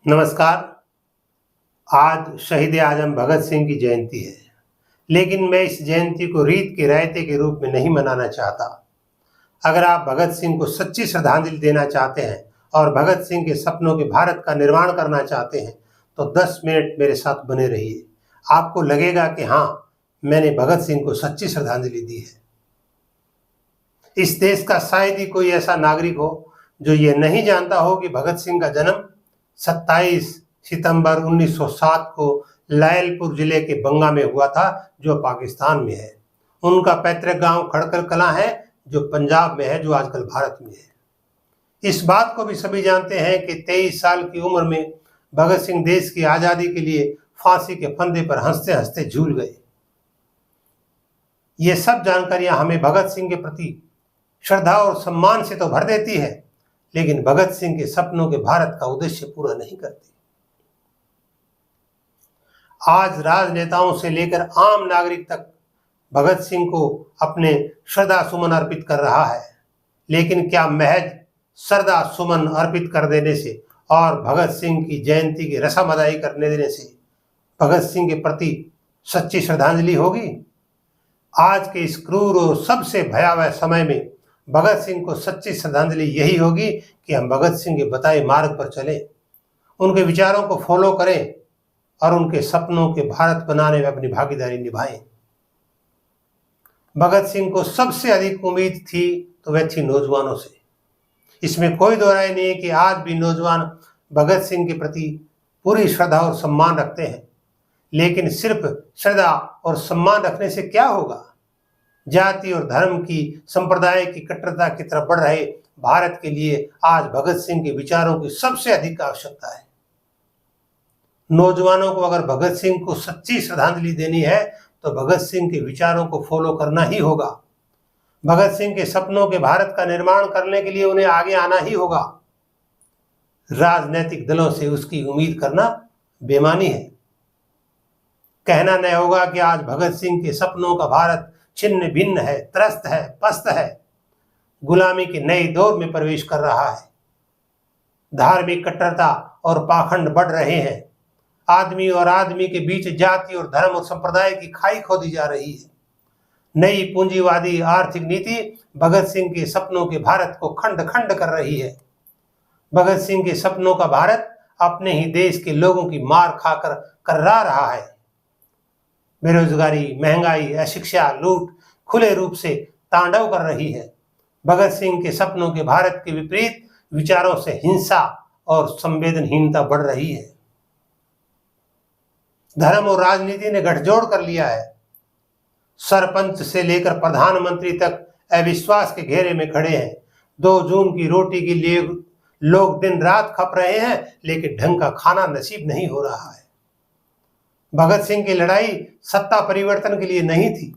नमस्कार। आज शहीद आजम भगत सिंह की जयंती है, लेकिन मैं इस जयंती को रीत के रायते के रूप में नहीं मनाना चाहता। अगर आप भगत सिंह को सच्ची श्रद्धांजलि देना चाहते हैं और भगत सिंह के सपनों के भारत का निर्माण करना चाहते हैं, तो 10 मिनट मेरे साथ बने रहिए। आपको लगेगा कि हाँ, मैंने भगत सिंह को सच्ची श्रद्धांजलि दी है। इस देश का शायद ही कोई ऐसा नागरिक हो जो ये नहीं जानता हो कि भगत सिंह का जन्म 27 सितंबर 1907 को लायलपुर जिले के बंगा में हुआ था, जो पाकिस्तान में है। उनका पैतृक गांव खड़कर कलां है, जो पंजाब में है, जो आजकल भारत में है। इस बात को भी सभी जानते हैं कि 23 साल की उम्र में भगत सिंह देश की आज़ादी के लिए फांसी के फंदे पर हंसते हंसते झूल गए। ये सब जानकारियां हमें भगत सिंह के प्रति श्रद्धा और सम्मान से तो भर देती है, लेकिन भगत सिंह के सपनों के भारत का उद्देश्य पूरा नहीं करती। आज राजनेताओं से लेकर आम नागरिक तक भगत सिंह को अपने श्रद्धा सुमन अर्पित कर रहा है, लेकिन क्या महज श्रद्धा सुमन अर्पित कर देने से और भगत सिंह की जयंती की रस्म अदाई करने देने से भगत सिंह के प्रति सच्ची श्रद्धांजलि होगी? आज के इस क्रूर और सबसे भयावह समय में भगत सिंह को सच्ची श्रद्धांजलि यही होगी कि हम भगत सिंह के बताए मार्ग पर चलें, उनके विचारों को फॉलो करें और उनके सपनों के भारत बनाने में अपनी भागीदारी निभाएं। भगत सिंह को सबसे अधिक उम्मीद थी तो वह थी नौजवानों से। इसमें कोई दो राय नहीं है कि आज भी नौजवान भगत सिंह के प्रति पूरी श्रद्धा और सम्मान रखते हैं, लेकिन सिर्फ श्रद्धा और सम्मान रखने से क्या होगा? जाति और धर्म की संप्रदाय की कट्टरता की तरफ बढ़ रहे भारत के लिए आज भगत सिंह के विचारों की सबसे अधिक आवश्यकता है। नौजवानों को अगर भगत सिंह को सच्ची श्रद्धांजलि देनी है तो भगत सिंह के विचारों को फॉलो करना ही होगा। भगत सिंह के सपनों के भारत का निर्माण करने के लिए उन्हें आगे आना ही होगा। राजनीतिक दलों से उसकी उम्मीद करना बेईमानी है। कहना नहीं होगा कि आज भगत सिंह के सपनों का भारत छिन्न भिन्न है, त्रस्त है, पस्त है, गुलामी के नए दौर में प्रवेश कर रहा है। धार्मिक कट्टरता और पाखंड बढ़ रहे हैं। आदमी और आदमी के बीच जाति और धर्म और संप्रदाय की खाई खोदी जा रही है। नई पूंजीवादी आर्थिक नीति भगत सिंह के सपनों के भारत को खंड खंड कर रही है। भगत सिंह के सपनों का भारत अपने ही देश के लोगों की मार खाकर कर्रा रहा है। बेरोजगारी, महंगाई, अशिक्षा, लूट खुले रूप से तांडव कर रही है। भगत सिंह के सपनों के भारत के विपरीत विचारों से हिंसा और संवेदनहीनता बढ़ रही है। धर्म और राजनीति ने गठजोड़ कर लिया है। सरपंच से लेकर प्रधानमंत्री तक अविश्वास के घेरे में खड़े हैं। 2 जून की रोटी के लिए लोग दिन रात खप रहे हैं, लेकिन ढंग का खाना नसीब नहीं हो रहा है। भगत सिंह की लड़ाई सत्ता परिवर्तन के लिए नहीं थी,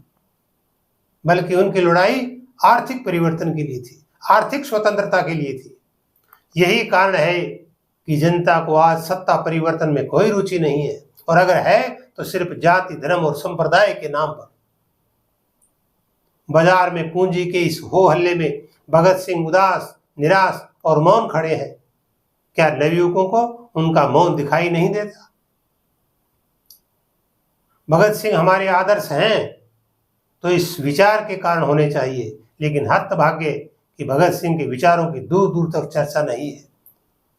बल्कि उनकी लड़ाई आर्थिक परिवर्तन के लिए थी, आर्थिक स्वतंत्रता के लिए थी। यही कारण है कि जनता को आज सत्ता परिवर्तन में कोई रुचि नहीं है, और अगर है तो सिर्फ जाति, धर्म और संप्रदाय के नाम पर। बाजार में पूंजी के इस हो हल्ले में भगत सिंह उदास, निराश और मौन खड़े हैं। क्या नवयुवकों को उनका मौन दिखाई नहीं देता? भगत सिंह हमारे आदर्श हैं तो इस विचार के कारण होने चाहिए, लेकिन हतभाग्य कि भगत सिंह के विचारों की दूर दूर तक चर्चा नहीं है।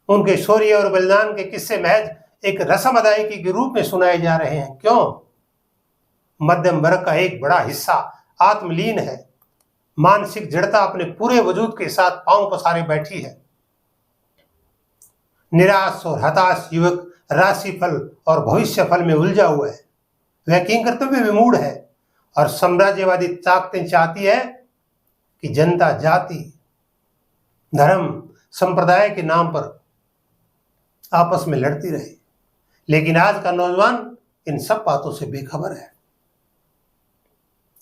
उनके शौर्य और बलिदान के किस्से महज एक रस्म अदायगी के रूप में सुनाए जा रहे हैं। क्यों? मध्यम वर्ग का एक बड़ा हिस्सा आत्मलीन है। मानसिक जड़ता अपने पूरे वजूद के साथ पांव पसारे बैठी है। निराश और हताश युवक राशिफल और भविष्य फल में उलझा हुआ है। वह किंग कर्तव्य विमूढ़ है और साम्राज्यवादी ताकतें चाहती है कि जनता जाति, धर्म, संप्रदाय के नाम पर आपस में लड़ती रहे। लेकिन आज का नौजवान इन सब बातों से बेखबर है।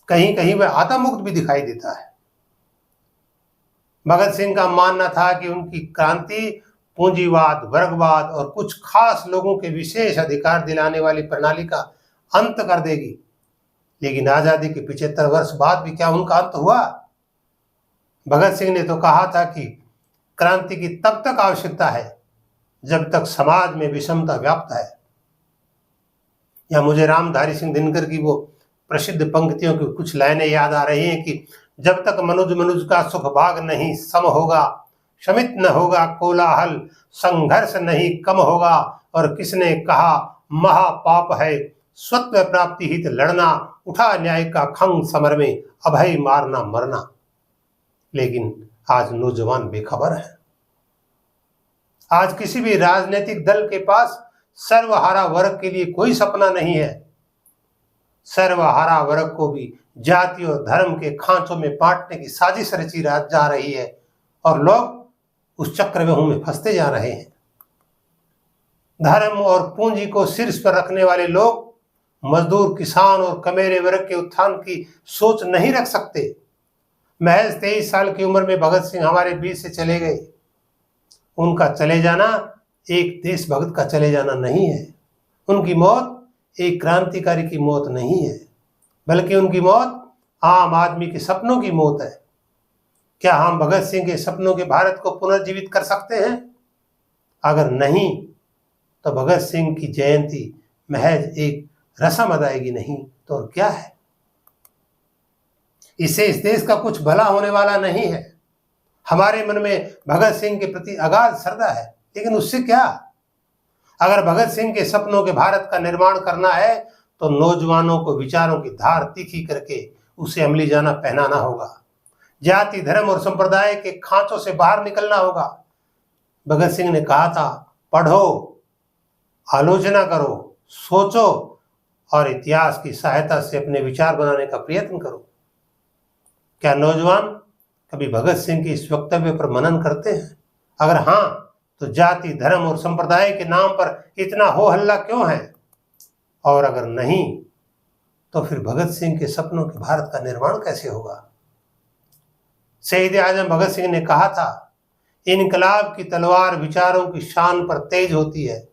कहीं कहीं वह आत्ममुक्त भी दिखाई देता है। भगत सिंह का मानना था कि उनकी क्रांति पूंजीवाद, वर्गवाद और कुछ खास लोगों के विशेष अधिकार दिलाने वाली प्रणाली का अंत कर देगी। लेकिन आजादी के 75 वर्ष बाद भी क्या उनका अंत हुआ? भगत सिंह ने तो कहा था कि क्रांति की तब तक आवश्यकता है जब तक समाज में विषमता व्याप्त है। या मुझे रामधारी सिंह दिनकर की वो प्रसिद्ध पंक्तियों की कुछ लाइनें याद आ रही हैं कि जब तक मनुज मनुज का सुख भाग नहीं सम होगा, शमित न होगा कोलाहल, संघर्ष नहीं कम होगा, और किसने कहा महापाप है स्वत्व प्राप्ति हित लड़ना, उठा न्याय का खंग समर में अभय मारना मरना। लेकिन आज नौजवान बेखबर है। आज किसी भी राजनीतिक दल के पास सर्वहारा वर्ग के लिए कोई सपना नहीं है। सर्वहारा वर्ग को भी जाति और धर्म के खांचों में बांटने की साजिश रची जा रही है और लोग उस चक्रव्यूह में फंसते जा रहे हैं। धर्म और पूंजी को शीर्ष पर रखने वाले लोग मजदूर, किसान और कमेरे वर्ग के उत्थान की सोच नहीं रख सकते। महज 23 साल की उम्र में भगत सिंह हमारे बीच से चले गए। उनका चले जाना एक देशभक्त का चले जाना नहीं है। उनकी मौत एक क्रांतिकारी की मौत नहीं है, बल्कि उनकी मौत आम आदमी के सपनों की मौत है। क्या हम भगत सिंह के सपनों के भारत को पुनर्जीवित कर सकते हैं? अगर नहीं, तो भगत सिंह की जयंती महज एक रस्म अदायगी नहीं तो और क्या है। इससे इस देश का कुछ भला होने वाला नहीं है। हमारे मन में भगत सिंह के प्रति अगाध श्रद्धा है, लेकिन उससे क्या? अगर भगत सिंह के सपनों के भारत का निर्माण करना है तो नौजवानों को विचारों की धार तीखी करके उसे अमली जाना पहनाना होगा। जाति, धर्म और संप्रदाय के खांचों से बाहर निकलना होगा। भगत सिंह ने कहा था, पढ़ो, आलोचना करो, सोचो और इतिहास की सहायता से अपने विचार बनाने का प्रयत्न करो। क्या नौजवान कभी भगत सिंह के इस वक्तव्य पर मनन करते हैं? अगर हाँ, तो जाति, धर्म और संप्रदाय के नाम पर इतना हो हल्ला क्यों है? और अगर नहीं, तो फिर भगत सिंह के सपनों के भारत का निर्माण कैसे होगा? शहीद आजम भगत सिंह ने कहा था, इनकलाब की तलवार विचारों की शान पर तेज होती है।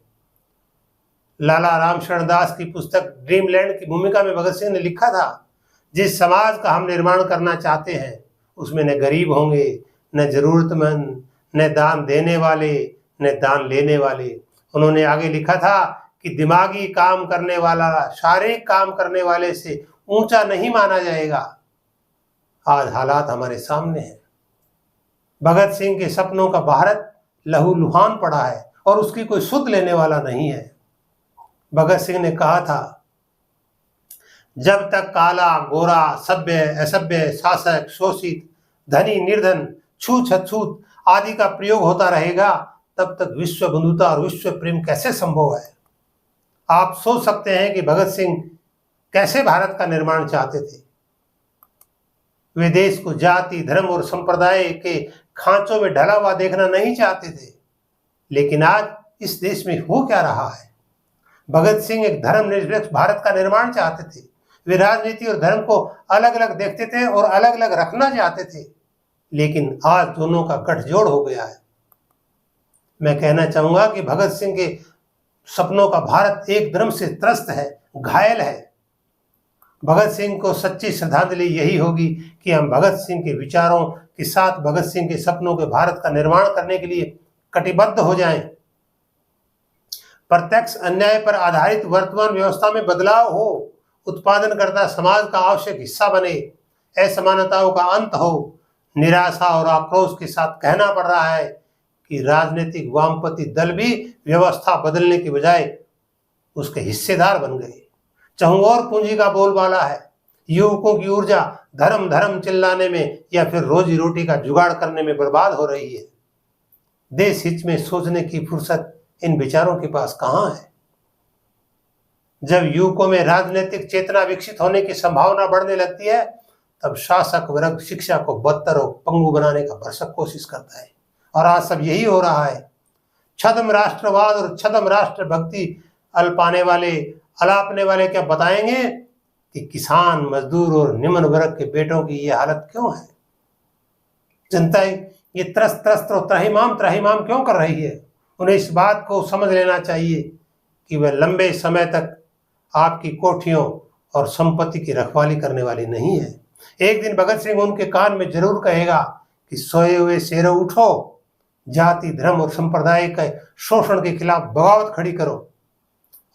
लाला रामशरण दास की पुस्तक ड्रीमलैंड की भूमिका में भगत सिंह ने लिखा था, जिस समाज का हम निर्माण करना चाहते हैं उसमें न गरीब होंगे, न जरूरतमंद, न दान देने वाले, न दान लेने वाले। उन्होंने आगे लिखा था कि दिमागी काम करने वाला शारीरिक काम करने वाले से ऊंचा नहीं माना जाएगा। आज हालात हमारे सामने हैं। भगत सिंह के सपनों का भारत लहूलुहान पड़ा है और उसकी कोई सुध लेने वाला नहीं है। भगत सिंह ने कहा था, जब तक काला, गोरा, सभ्य, असभ्य, शासक, शोषित, धनी, निर्धन, छूत, छूत आदि का प्रयोग होता रहेगा, तब तक विश्व बंधुता और विश्व प्रेम कैसे संभव है? आप सोच सकते हैं कि भगत सिंह कैसे भारत का निर्माण चाहते थे। वे देश को जाति, धर्म और संप्रदाय के खांचों में ढला हुआ देखना नहीं चाहते थे। लेकिन आज इस देश में हो क्या रहा है? भगत सिंह एक धर्मनिरपेक्ष भारत का निर्माण चाहते थे। वे राजनीति और धर्म को अलग अलग देखते थे और अलग अलग रखना चाहते थे, लेकिन आज दोनों का गठजोड़ हो गया है। मैं कहना चाहूंगा कि भगत सिंह के सपनों का भारत एक धर्म से त्रस्त है, घायल है। भगत सिंह को सच्ची श्रद्धांजलि यही होगी कि हम भगत सिंह के विचारों के साथ भगत सिंह के सपनों के भारत का निर्माण करने के लिए कटिबद्ध हो जाएं। प्रत्यक्ष अन्याय पर आधारित वर्तमान व्यवस्था में बदलाव हो, उत्पादनकर्ता समाज का आवश्यक हिस्सा बने, असमानताओं का अंत हो। निराशा और आक्रोश के साथ कहना पड़ रहा है कि राजनीतिक वामपंथी दल भी व्यवस्था बदलने के बजाय उसके हिस्सेदार बन गए। चहुंओर पूंजी का बोलबाला है। युवकों की ऊर्जा धर्म धर्म चिल्लाने में या फिर रोजी रोटी का जुगाड़ करने में बर्बाद हो रही है। देश हित में सोचने की फुर्सत इन विचारों के पास कहाँ है? जब युवकों में राजनीतिक चेतना विकसित होने की संभावना बढ़ने लगती है, तब शासक वर्ग शिक्षा को बदतर और पंगु बनाने का भरसक कोशिश करता है। और आज सब यही हो रहा है। छद्म राष्ट्रवाद और छद्म राष्ट्र भक्ति अलापने वाले क्या बताएंगे कि किसान, मजदूर और निम्न वर्ग के बेटों की ये हालत क्यों है? जनता ये त्रस्त और त्राहिमाम क्यों कर रही है? उन्हें इस बात को समझ लेना चाहिए कि वह लंबे समय तक आपकी कोठियों और संपत्ति की रखवाली करने वाली नहीं है। एक दिन भगत सिंह उनके कान में जरूर कहेगा कि सोए हुए शेरों उठो, जाति, धर्म और संप्रदाय के शोषण के खिलाफ बगावत खड़ी करो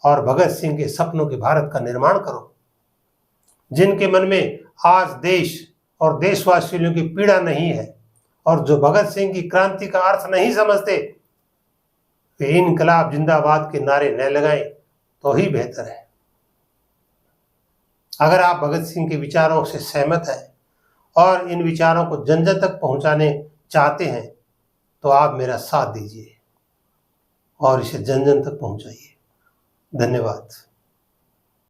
और भगत सिंह के सपनों के भारत का निर्माण करो। जिनके मन में आज देश और देशवासियों की पीड़ा नहीं है और जो भगत सिंह की क्रांति का अर्थ नहीं समझते, वे इनकलाब जिंदाबाद के नारे न लगाएं तो ही बेहतर है। अगर आप भगत सिंह के विचारों से सहमत हैं और इन विचारों को जन जन तक पहुंचाने चाहते हैं तो आप मेरा साथ दीजिए और इसे जन जन तक पहुंचाइए। धन्यवाद।